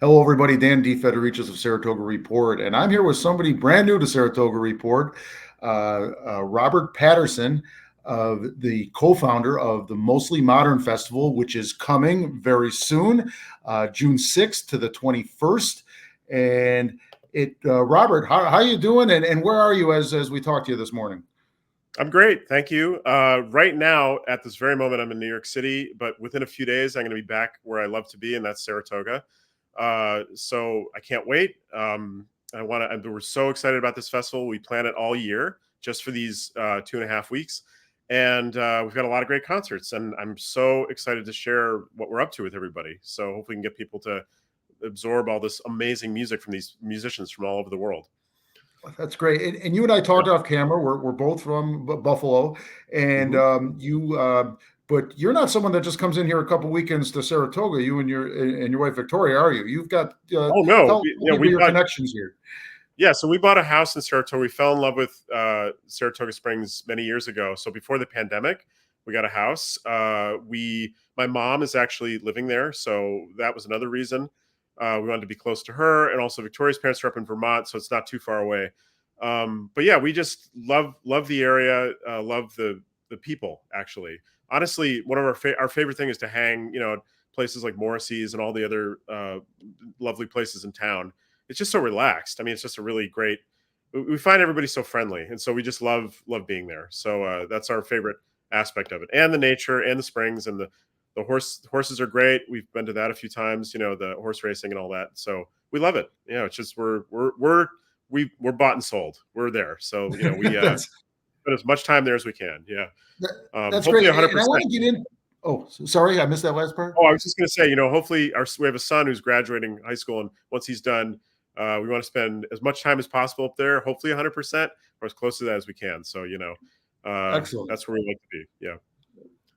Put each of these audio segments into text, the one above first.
Hello, everybody. Dan D. Federicis of Saratoga Report, and I'm here with somebody brand new to Saratoga Report, Robert Paterson, the co-founder of the Mostly Modern Festival, which is coming very soon, June 6th to the 21st. And Robert, how are you doing, and where are you as we talk to you this morning? I'm great, thank you. Right now, at this very moment, I'm in New York City, but within a few days, I'm going to be back where I love to be, and that's Saratoga. So I can't wait. We're so excited about this festival. We plan it all year just for these 2.5 weeks, and we've got a lot of great concerts. And I'm so excited to share what we're up to with everybody. So hopefully, we can get people to absorb all this amazing music from these musicians from all over the world. That's great. And you and I talked off camera. We're both from Buffalo, and Mhm. but you're not someone that just comes in here a couple weekends to Saratoga. You and your wife Victoria, are you? You've got Oh no, tell me about your connections here. Yeah, so we bought a house in Saratoga. We fell in love with Saratoga Springs many years ago. So before the pandemic, we got a house. My mom is actually living there, so that was another reason we wanted to be close to her, and also Victoria's parents are up in Vermont, so it's not too far away. But yeah, we just love the area, love the people. Actually, honestly, one of our favorite thing is to hang, at places like Morrissey's and all the other lovely places in town. It's just so relaxed. I mean, it's just a really great. We find everybody so friendly, and so we just love being there. So that's our favorite aspect of it, and the nature, and the springs, and the horses are great. We've been to that a few times. The horse racing and all that. So we love it. It's just we're bought and sold. We're there. So we that's spend as much time there as we can. Yeah. that, that's great. Hopefully And I 100%. want to get in. Oh, sorry, I missed that last part. Oh, I was just going to say, hopefully we have a son who's graduating high school, and once he's done, we want to spend as much time as possible up there. Hopefully, 100% or as close to that as we can. So, Excellent. that's where we like to be. Yeah.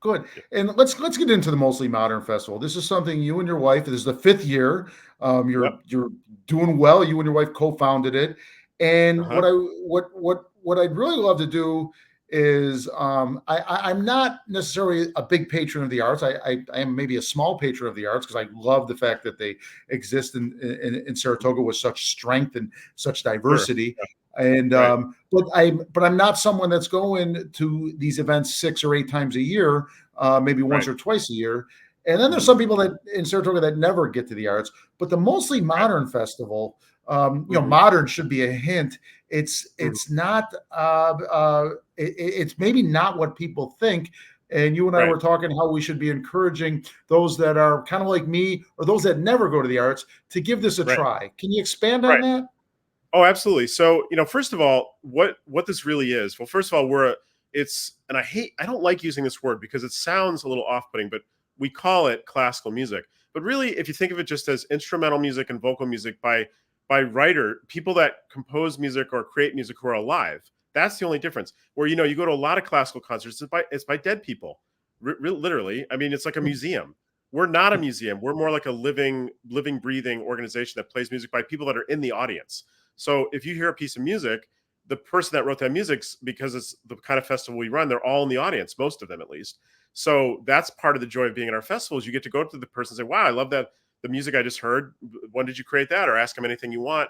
Good. Yeah. And let's get into the Mostly Modern Festival. This is something you and your wife. This is the fifth year. Yep. You're doing well. You and your wife co-founded it. And Uh-huh. what I'd really love to do is I'm not necessarily a big patron of the arts. I am maybe a small patron of the arts because I love the fact that they exist in Saratoga with such strength and such Sure. diversity. And Right. but I'm not someone that's going to these events 6 or 8 times a year, maybe once Right. or twice a year. And then there's Hmm. some people that in Saratoga that never get to the arts. But the Mostly Right. Modern Festival, Hmm. modern should be a hint. Hmm. It's not it's maybe not what people think. And you and I Right. were talking how we should be encouraging those that are kind of like me or those that never go to the arts to give this a Right. try. Can you expand on Right. that? Oh, absolutely. So, first of all, what this really is. Well, first of all, and I don't like using this word because it sounds a little off-putting, but we call it classical music. But really, if you think of it just as instrumental music and vocal music by people that compose music or create music who are alive, that's the only difference. Where you go to a lot of classical concerts, it's by dead people, literally. I mean, it's like a museum. We're not a museum. We're more like a living, breathing organization that plays music by people that are in the audience. So if you hear a piece of music, the person that wrote that music, because it's the kind of festival we run, they're all in the audience, most of them at least. So that's part of the joy of being at our festival is you get to go to the person and say, wow, I love the music I just heard. When did you create that? Or ask them anything you want.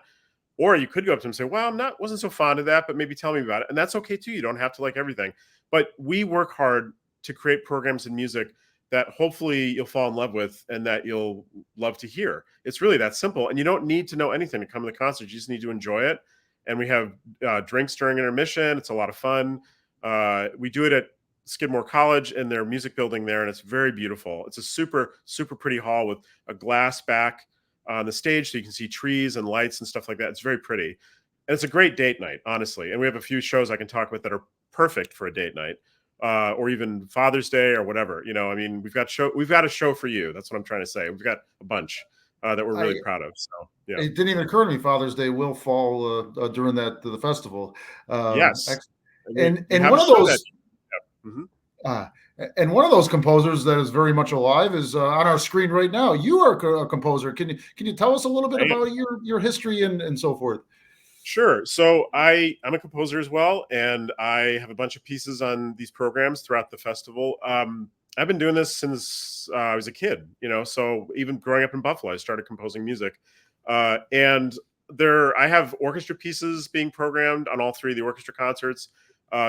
Or you could go up to them and say, well, wasn't so fond of that, but maybe tell me about it. And that's okay too. You don't have to like everything. But we work hard to create programs and music that hopefully you'll fall in love with and that you'll love to hear. It's really that simple. And you don't need to know anything to come to the concert. You just need to enjoy it. And we have drinks during intermission. It's a lot of fun. We do it at Skidmore College in their music building there, and it's very beautiful. It's a super, super pretty hall with a glass back on the stage so you can see trees and lights and stuff like that. It's very pretty. And it's a great date night, honestly. And we have a few shows I can talk about that are perfect for a date night. Or even Father's Day or whatever. I mean, we've got a show for you. That's what I'm trying to say. We've got a bunch that we're really I proud of. So yeah, It didn't even occur to me Father's Day will fall during the festival. yes, and we And have a one of show that. those Mhm. uh, and one of those composers that is very much alive is on our screen right now. You are a composer. Can you tell us a little bit I am. about your history and so forth? Sure. So I'm a composer as well, and I have a bunch of pieces on these programs throughout the festival. I've been doing this since I was a kid, so even growing up in Buffalo, I started composing music. And I have orchestra pieces being programmed on all three of the orchestra concerts,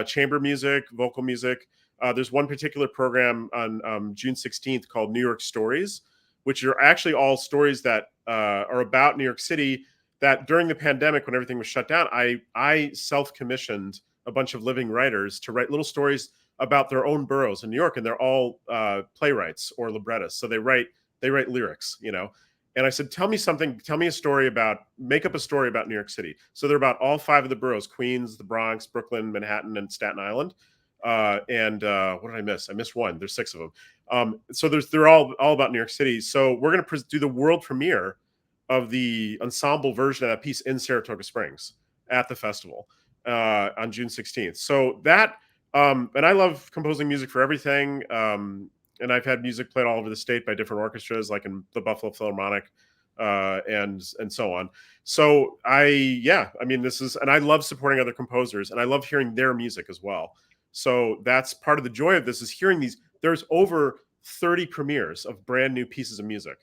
chamber music, vocal music. There's one particular program on June 16th called New York Stories, which are actually all stories that are about New York City that during the pandemic, when everything was shut down, I self-commissioned a bunch of living writers to write little stories about their own boroughs in New York, and they're all playwrights or librettists. So they write lyrics. And I said, tell me a story make up a story about New York City. So they're about all five of the boroughs: Queens, the Bronx, Brooklyn, Manhattan, and Staten Island. And what did I miss? I missed one. There's six of them. So they're all about New York City. So we're going to do the world premiere of the ensemble version of that piece in Saratoga Springs at the festival on June 16th. So that, and I love composing music for everything. And I've had music played all over the state by different orchestras, like in the Buffalo Philharmonic, and so on. So and I love supporting other composers, and I love hearing their music as well. So that's part of the joy of this, is hearing these. There's over 30 premieres of brand new pieces of music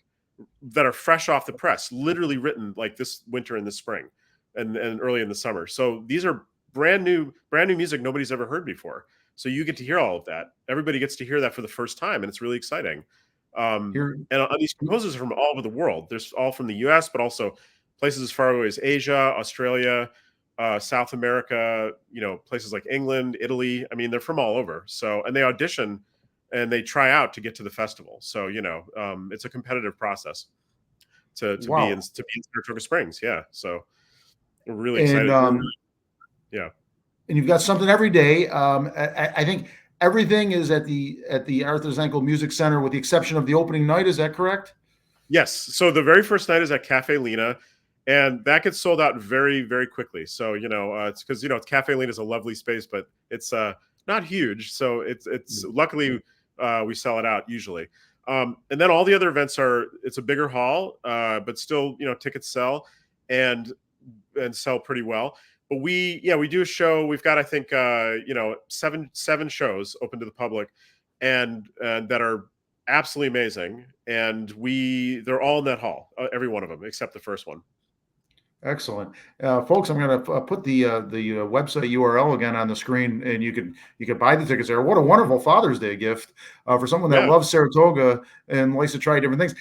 that are fresh off the press, literally written like this winter and this spring and early in the summer. So these are brand new music nobody's ever heard before. So you get to hear all of that. Everybody gets to hear that for the first time, and it's really exciting. Here, And these composers are from all over the world. There's all from the US, but also places as far away as Asia, Australia, South America, places like England, Italy. I mean, they're from all over. So, and they audition and they try out to get to the festival. So, it's a competitive process to be in wow. Saratoga Springs. Yeah. So we're really And excited. Yeah. and you've got something every day. I think everything is at the Arthur Zankel Music Center, with the exception of the opening night. Is that correct? Yes. So the very first night is at Cafe Lena, and that gets sold out very, very quickly. So it's because Cafe Lena is a lovely space, but it's not huge. So it's luckily we sell it out usually. And then all the other events it's a bigger hall, but still tickets sell and sell pretty well. But we do a show. We've got, I think, seven shows open to the public, and that are absolutely amazing. And they're all in that hall, every one of them except the first one. Excellent, folks. I'm going to put the website URL again on the screen, and you can buy the tickets there. What a wonderful Father's Day gift for someone that Yeah. loves Saratoga and likes to try different things.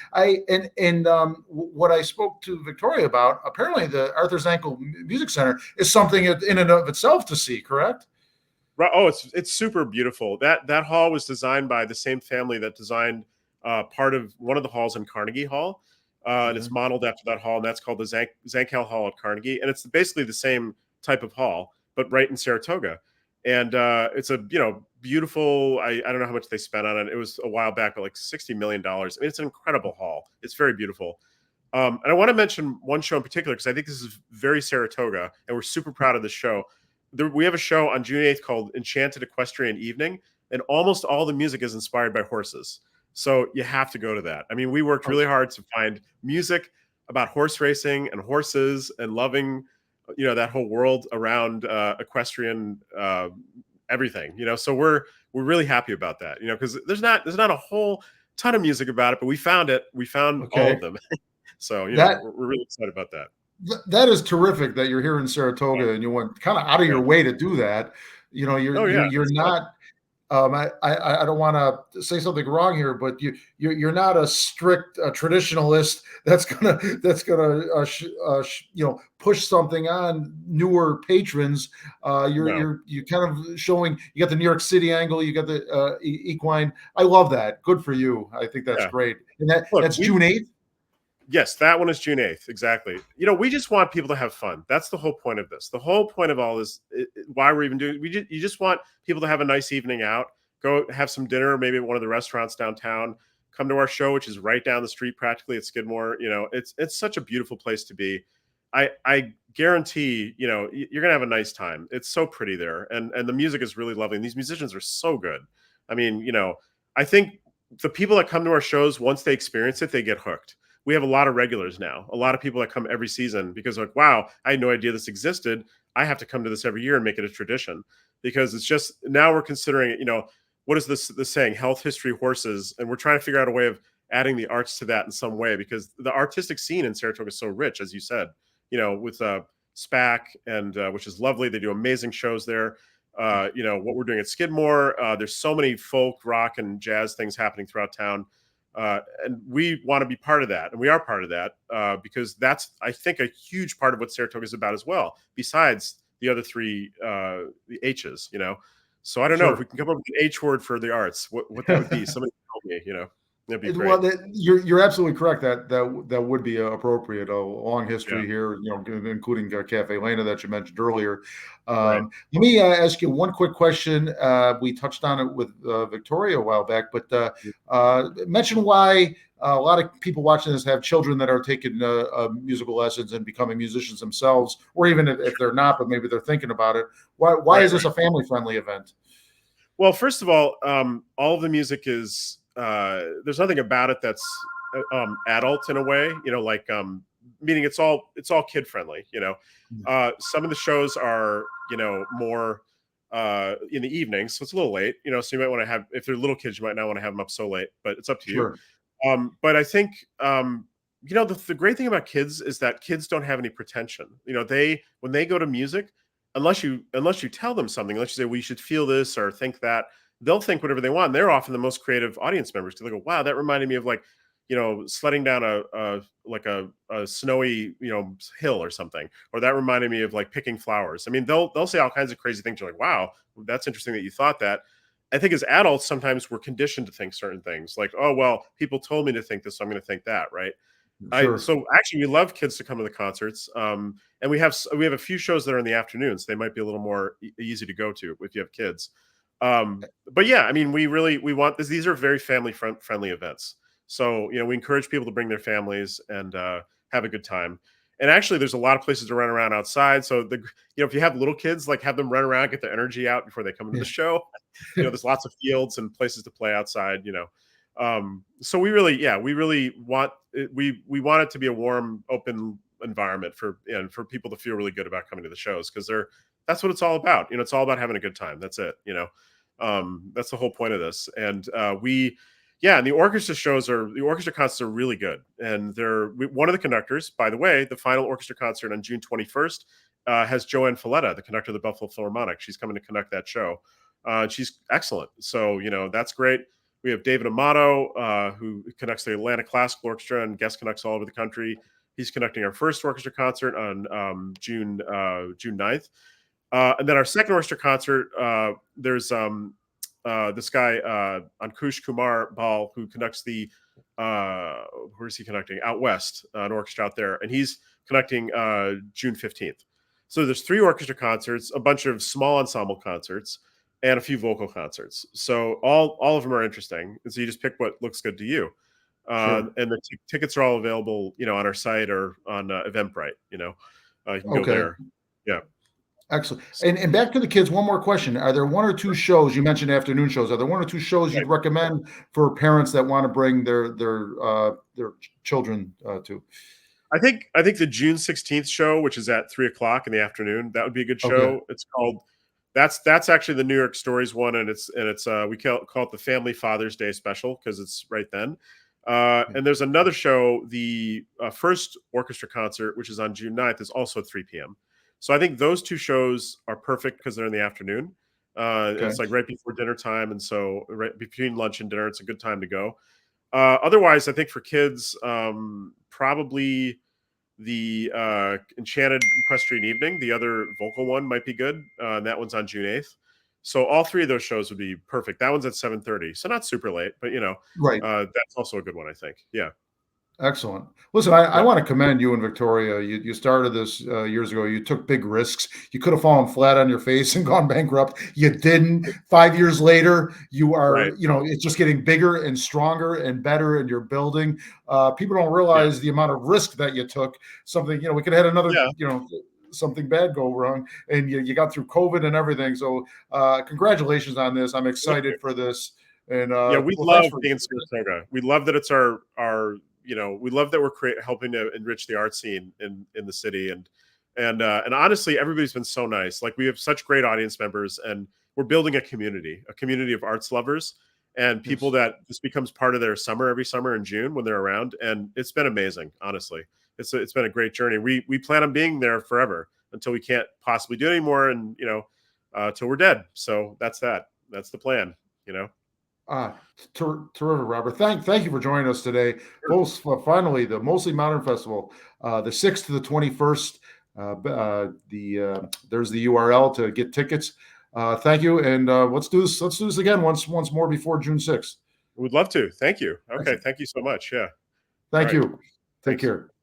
What I spoke to Victoria about, apparently the Arthur Zankel Music Center is something in and of itself to see. Correct? Right. Oh, it's super beautiful. That hall was designed by the same family that designed part of one of the halls in Carnegie Hall. And it's modeled after that hall, and that's called the Zankel Hall at Carnegie. And it's basically the same type of hall, but right in Saratoga. And it's a beautiful. I don't know how much they spent on it. It was a while back, but like $60 million. I mean, it's an incredible hall. It's very beautiful. And I want to mention one show in particular because I think this is very Saratoga, and we're super proud of this show. We have a show on June 8th called Enchanted Equestrian Evening, and almost all the music is inspired by horses. So you have to go to that. I mean, we worked really hard to find music about horse racing and horses and loving, that whole world around equestrian everything. So we're really happy about that. Because there's not a whole ton of music about it, but we found it. We found all of them. So we're really excited about that. That is terrific that you're here in Saratoga and you went kind of out of your way to do that. You're not. I don't want to say something wrong here, but you're not a strict traditionalist that's gonna push something on newer patrons. You're kind of showing you got the New York City angle, you got the equine. I love that. Good for you. I think that's great. And that's June 8th. Yes, that one is June 8th. Exactly. We just want people to have fun. That's the whole point of this. The whole point of all this, why we're even doing, you just want people to have a nice evening out, go have some dinner, maybe at one of the restaurants downtown, come to our show, which is right down the street practically at Skidmore. It's such a beautiful place to be. I guarantee, you're going to have a nice time. It's so pretty there. And the music is really lovely. And these musicians are so good. I mean, I think the people that come to our shows, once they experience it, they get hooked. We have a lot of regulars now, a lot of people that come every season because like, wow, I had no idea this existed. I have to come to this every year and make it a tradition because it's just now we're considering it, what is this saying? Health, history, horses, and we're trying to figure out a way of adding the arts to that in some way, because the artistic scene in Saratoga is so rich, as you said. With SPAC, and which is lovely. They do amazing shows there. What we're doing at Skidmore. There's so many folk, rock, and jazz things happening throughout town. And we want to be part of that, and we are part of that, because that's, I think, a huge part of what Saratoga is about as well, besides the other three, the H's. So I don't know if we Sure. can come up with an H word for the arts, what that would be. Somebody help me. That'd be great. Well, you're absolutely correct. That would be appropriate. A long Yeah, history here, including Cafe Lena that you mentioned earlier. right. Let me ask you one quick question. We touched on it with Victoria a while back, but mention why a lot of people watching this have children that are taking musical lessons and becoming musicians themselves, or even if they're not, but maybe they're thinking about it. Why Right, is this right. a family friendly event? Well, first of all of the music is, there's nothing about it that's adult in a way, meaning it's all kid friendly. Some of the shows are, more in the evenings, so it's a little late. So you might want to have, if they're little kids, you might not want to have them up so late, but it's up to you. Sure, But I think, the great thing about kids is that kids don't have any pretension. When they go to music, unless you tell them something, unless you say, "We should feel this or think that," they'll think whatever they want. And they're often the most creative audience members, because they go, "Wow, that reminded me of, like, sledding down a snowy, hill or something," or that reminded me of, like, picking flowers. I mean, they'll say all kinds of crazy things. You're like, "Wow, that's interesting that you thought that." I think as adults, sometimes we're conditioned to think certain things, like, "Oh, well, people told me to think this, so I'm going to think that," right? sure. So actually, we love kids to come to the concerts, and we have a few shows that are in the afternoons. They might be a little more easy to go to if you have kids. But yeah, I mean, we want this. These are very friendly events. So we encourage people to bring their families and have a good time. And actually, there's a lot of places to run around outside. So if you have little kids, like, have them run around, get their energy out before they come into the show. There's lots of fields and places to play outside. So we really want it, we want it to be a warm, open environment for people to feel really good about coming to the shows, because that's what it's all about. It's all about having a good time. That's it. That's the whole point of this. And and the orchestra concerts are really good. And one of the conductors, by the way, the final orchestra concert on June 21st has Joanne Falletta, the conductor of the Buffalo Philharmonic. She's coming to conduct that show. She's excellent. So that's great. We have David Amato, who conducts the Atlanta Classical Orchestra and guest conducts all over the country. He's conducting our first orchestra concert on June 9th. And then our second orchestra concert, there's this guy, Ankush Kumar Bal, who conducts where is he conducting? Out West, an orchestra out there. And he's conducting June 15th. So there's 3 orchestra concerts, a bunch of small ensemble concerts, and a few vocal concerts. So all of them are interesting. And so you just pick what looks good to you. Sure. And the tickets are all available, on our site or on Eventbrite. You can go Okay. there. Yeah. Excellent. And back to the kids, one more question. Are there one or two shows, you mentioned afternoon shows, are there one or two shows you'd Right. recommend for parents that want to bring their children to? I think the June 16th show, which is at 3 o'clock in the afternoon, that would be a good Okay. show. It's called that's actually the New York Stories one, and it's we call it the Family Father's Day special, because it's right then. And there's another show, the first orchestra concert, which is on June 9th, is also at 3 p.m. So I think those two shows are perfect because they're in the afternoon. Okay. It's like right before dinner time, and so right between lunch and dinner, it's a good time to go. Otherwise, I think for kids, probably the Enchanted Equestrian Evening, the other vocal one, might be good. And that one's on June 8th. So all 3 of those shows would be perfect. That one's at 7:30, so not super late, but Right. that's also a good one, I think. Yeah, Excellent. Listen, I yeah, want to commend you and Victoria. You started this years ago. You took big risks. You could have fallen flat on your face and gone bankrupt. You didn't. 5 years later, you right, are, it's just getting bigger and stronger and better, and you're building. People don't yeah, realize the amount of risk that you took. Something, we could have had another, yeah. something bad go wrong, and you got through COVID and everything. So, congratulations on this. I'm Thank you. excited for this. And Yeah, we well, thanks love for being in Saratoga. We love that it's our we love that we're helping to enrich the art scene in the city, and honestly, everybody's been so nice. Like, we have such great audience members, and we're building a community of arts lovers and people Yes. that this becomes part of their summer every summer in June when they're around. And it's been amazing, honestly. It's been a great journey. We plan on being there forever until we can't possibly do it anymore, and till we're dead. So that's that. That's the plan. You know. Terrific, Robert. Thank you for joining us today. Both finally the Mostly Modern Festival, the 6th to the 21st. There's the URL to get tickets. Thank you, and let's do this. Let's do this again once more before June 6th. We'd love to. Thank you. Okay. Thank you so much. Yeah. Thank All right. you. Take care.